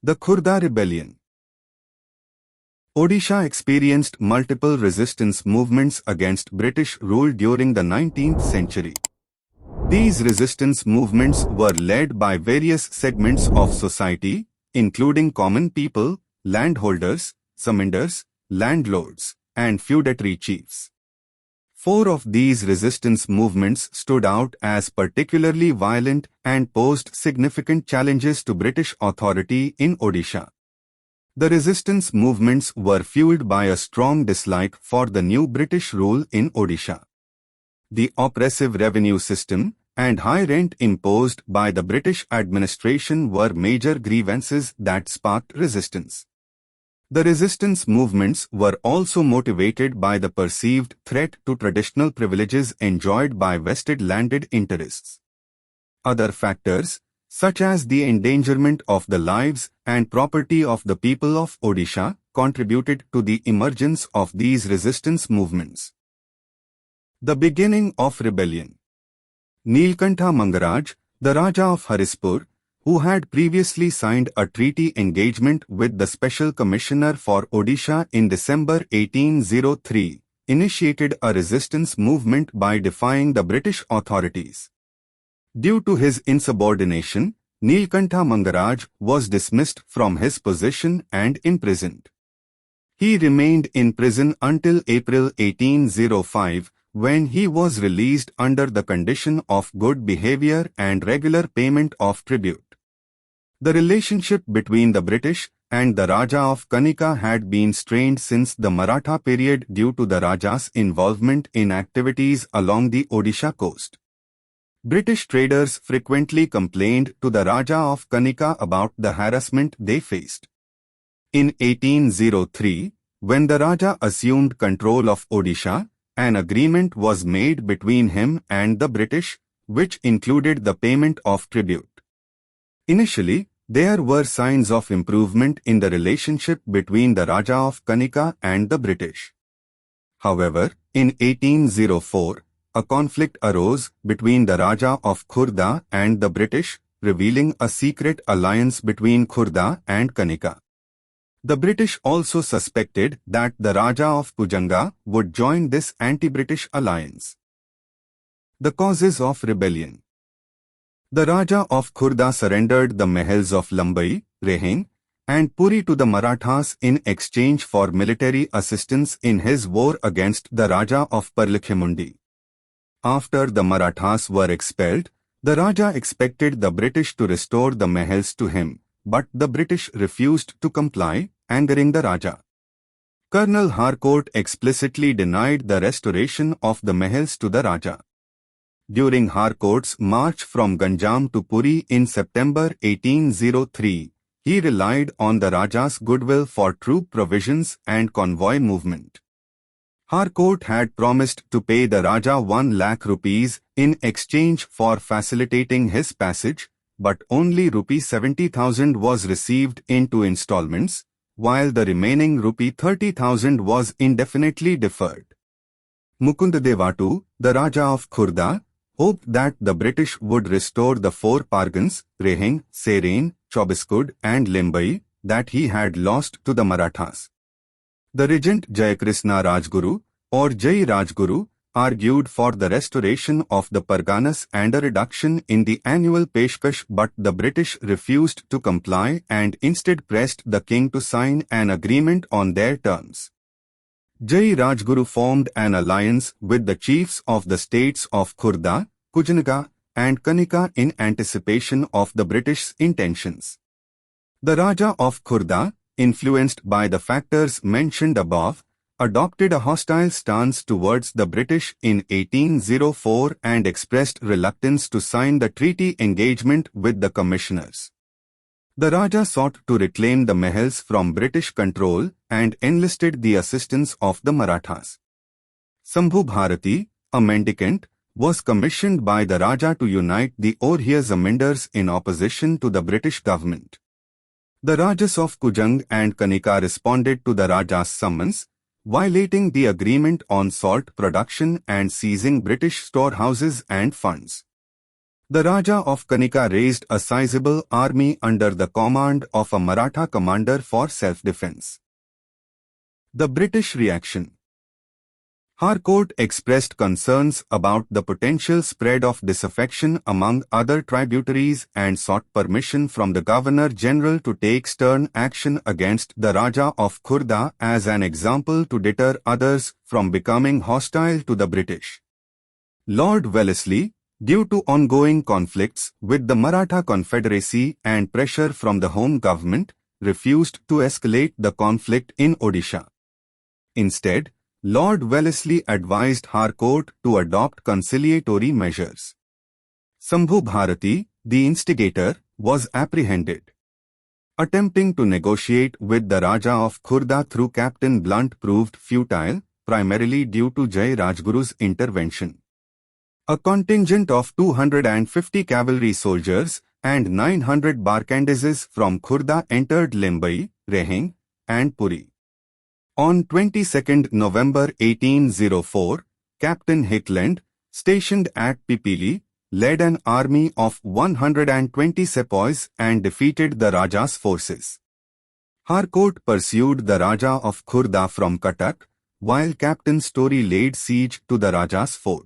The Khurda Rebellion. Odisha experienced multiple resistance movements against British rule during the 19th century. These resistance movements were led by various segments of society, including common people, landholders, zamindars, landlords, and feudatory chiefs. 4 of these resistance movements stood out as particularly violent and posed significant challenges to British authority in Odisha. The resistance movements were fueled by a strong dislike for the new British rule in Odisha. The oppressive revenue system and high rent imposed by the British administration were major grievances that sparked resistance. The resistance movements were also motivated by the perceived threat to traditional privileges enjoyed by vested landed interests. Other factors, such as the endangerment of the lives and property of the people of Odisha, contributed to the emergence of these resistance movements. The beginning of rebellion. Nilkantha Mangaraj, the Raja of Harispur, who had previously signed a treaty engagement with the Special Commissioner for Odisha in December 1803, initiated a resistance movement by defying the British authorities. Due to his insubordination, Nilkantha Mangaraj was dismissed from his position and imprisoned. He remained in prison until April 1805, when he was released under the condition of good behavior and regular payment of tribute. The relationship between the British and the Raja of Kanika had been strained since the Maratha period due to the Raja's involvement in activities along the Odisha coast. British traders frequently complained to the Raja of Kanika about the harassment they faced. In 1803, when the Raja assumed control of Odisha, an agreement was made between him and the British, which included the payment of tribute. Initially, there were signs of improvement in the relationship between the Raja of Kanika and the British. However, in 1804, a conflict arose between the Raja of Khurda and the British, revealing a secret alliance between Khurda and Kanika. The British also suspected that the Raja of Kujanga would join this anti-British alliance. The causes of rebellion. The Raja of Khurda surrendered the mahals of Lambai, Rehing, and Puri to the Marathas in exchange for military assistance in his war against the Raja of Parlikhemundi. After the Marathas were expelled, the Raja expected the British to restore the mahals to him, but the British refused to comply, angering the Raja. Colonel Harcourt explicitly denied the restoration of the mahals to the Raja. During Harcourt's march from Ganjam to Puri in September 1803, he relied on the Raja's goodwill for troop provisions and convoy movement. Harcourt had promised to pay the Raja 1 lakh rupees in exchange for facilitating his passage, but only rupee 70,000 was received in 2 installments, while the remaining rupee 30,000 was indefinitely deferred. Mukundadevatu, the Raja of Khurda, hoped that the British would restore the 4 pargans, Rehing, Serain, Chobiskud and Limbai, that he had lost to the Marathas. The regent Jayakrishna Rajguru, or Jai Rajguru, argued for the restoration of the Parganas and a reduction in the annual peshkash, but the British refused to comply and instead pressed the king to sign an agreement on their terms. Jai Rajguru formed an alliance with the chiefs of the states of Khurda, Kujanaga, and Kanika in anticipation of the British intentions. The Raja of Khurda, influenced by the factors mentioned above, adopted a hostile stance towards the British in 1804 and expressed reluctance to sign the treaty engagement with the commissioners. The Raja sought to reclaim the mahals from British control and enlisted the assistance of the Marathas. Sambhu Bharati, a mendicant, was commissioned by the Raja to unite the Orhiya Zamindars in opposition to the British government. The Rajas of Kujang and Kanika responded to the Raja's summons, violating the agreement on salt production and seizing British storehouses and funds. The Raja of Kanika raised a sizable army under the command of a Maratha commander for self-defense. The British reaction. Harcourt expressed concerns about the potential spread of disaffection among other tributaries and sought permission from the Governor-General to take stern action against the Raja of Khurda as an example to deter others from becoming hostile to the British. Lord Wellesley, due to ongoing conflicts with the Maratha Confederacy and pressure from the home government, refused to escalate the conflict in Odisha. Instead, Lord Wellesley advised Harcourt to adopt conciliatory measures. Sambhu Bharati, the instigator, was apprehended. Attempting to negotiate with the Raja of Khurda through Captain Blunt proved futile, primarily due to Jai Rajguru's intervention. A contingent of 250 cavalry soldiers and 900 Barkandeses from Khurda entered Limbai, Rehing, and Puri. On 22 November 1804, Captain Hickland, stationed at Pipili, led an army of 120 sepoys and defeated the Raja's forces. Harcourt pursued the Raja of Khurda from Cuttack, while Captain Story laid siege to the Raja's fort.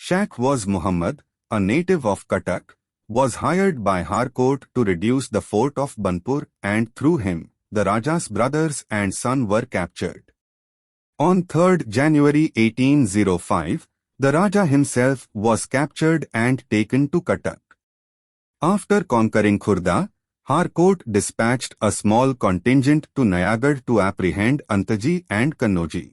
Shaikh was Muhammad, a native of Cuttack, was hired by Harcourt to reduce the fort of Banpur, and through him, the Raja's brothers and son were captured. On 3 January 1805, the Raja himself was captured and taken to Cuttack. After conquering Khurda, Harcourt dispatched a small contingent to Nayagarh to apprehend Antaji and Kannoji.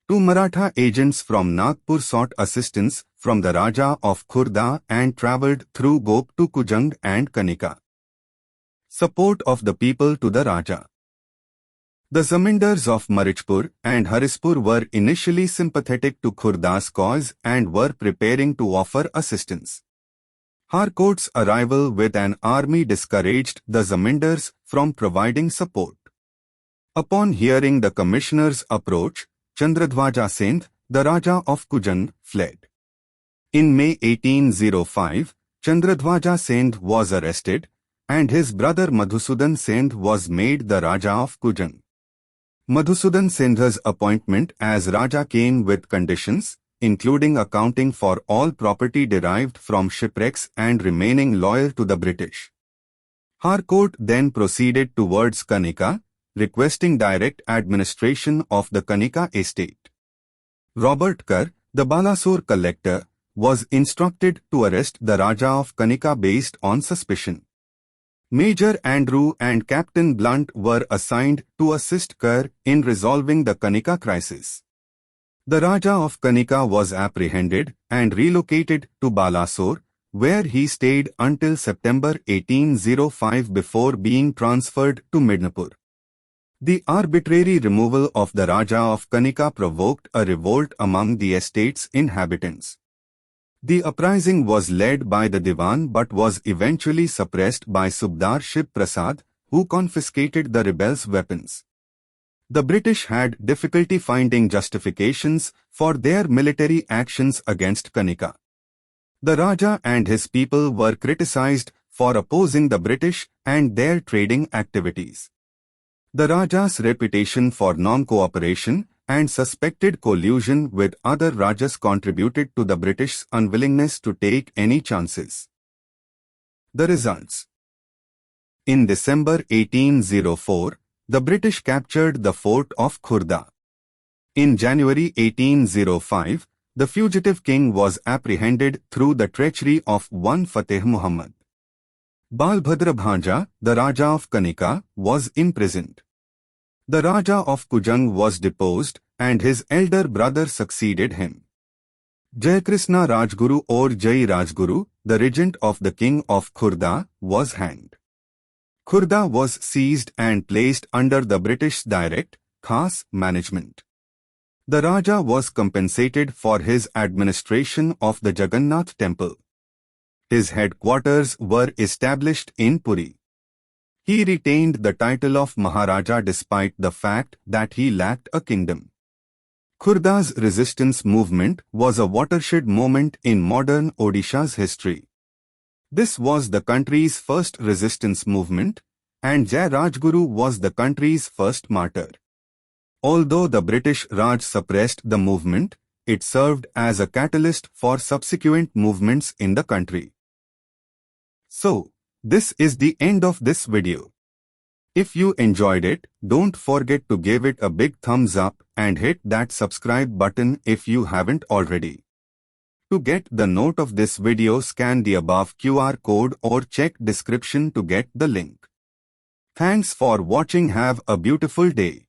Two Maratha agents from Nagpur sought assistance from the Raja of Khurda and travelled through Gop to Kujang and Kanika. Support of the people to the Raja. The Zamindars of Marichpur and Harispur were initially sympathetic to Khurda's cause and were preparing to offer assistance. Harcourt's arrival with an army discouraged the Zamindars from providing support. Upon hearing the commissioner's approach, Chandradwaja Sindh, the Raja of Kujang, fled. In May 1805, Chandradwaja Sindh was arrested, and his brother Madhusudan Sindh was made the Raja of Kujang. Madhusudan Sindh's appointment as Raja came with conditions, including accounting for all property derived from shipwrecks and remaining loyal to the British. Harcourt then proceeded towards Kanika, requesting direct administration of the Kanika estate. Robert Kerr, the Balasore collector, was instructed to arrest the Raja of Kanika based on suspicion. Major Andrew and Captain Blunt were assigned to assist Kerr in resolving the Kanika crisis. The Raja of Kanika was apprehended and relocated to Balasore, where he stayed until September 1805 before being transferred to Midnapur. The arbitrary removal of the Raja of Kanika provoked a revolt among the estate's inhabitants. The uprising was led by the Diwan but was eventually suppressed by Subdar Shib Prasad, who confiscated the rebels' weapons. The British had difficulty finding justifications for their military actions against Kanika. The Raja and his people were criticized for opposing the British and their trading activities. The Raja's reputation for non-cooperation and suspected collusion with other Rajas contributed to the British unwillingness to take any chances. The results. In December 1804, the British captured the fort of Khurda. In January 1805, the fugitive king was apprehended through the treachery of one Fateh Muhammad. Balbhadra Bhanja, the Raja of Kanika, was imprisoned. The Raja of Kujang was deposed, and his elder brother succeeded him. Jayakrishna Rajguru or Jai Rajguru, the regent of the king of Khurda, was hanged. Khurda was seized and placed under the British direct, khas management. The Raja was compensated for his administration of the Jagannath temple. His headquarters were established in Puri. He retained the title of Maharaja despite the fact that he lacked a kingdom. Khurda's resistance movement was a watershed moment in modern Odisha's history. This was the country's first resistance movement, and Jai Rajguru was the country's first martyr. Although the British Raj suppressed the movement, it served as a catalyst for subsequent movements in the country. So, this is the end of this video. If you enjoyed it, don't forget to give it a big thumbs up and hit that subscribe button if you haven't already. To get the note of this video, scan the above QR code or check description to get the link. Thanks for watching. Have a beautiful day.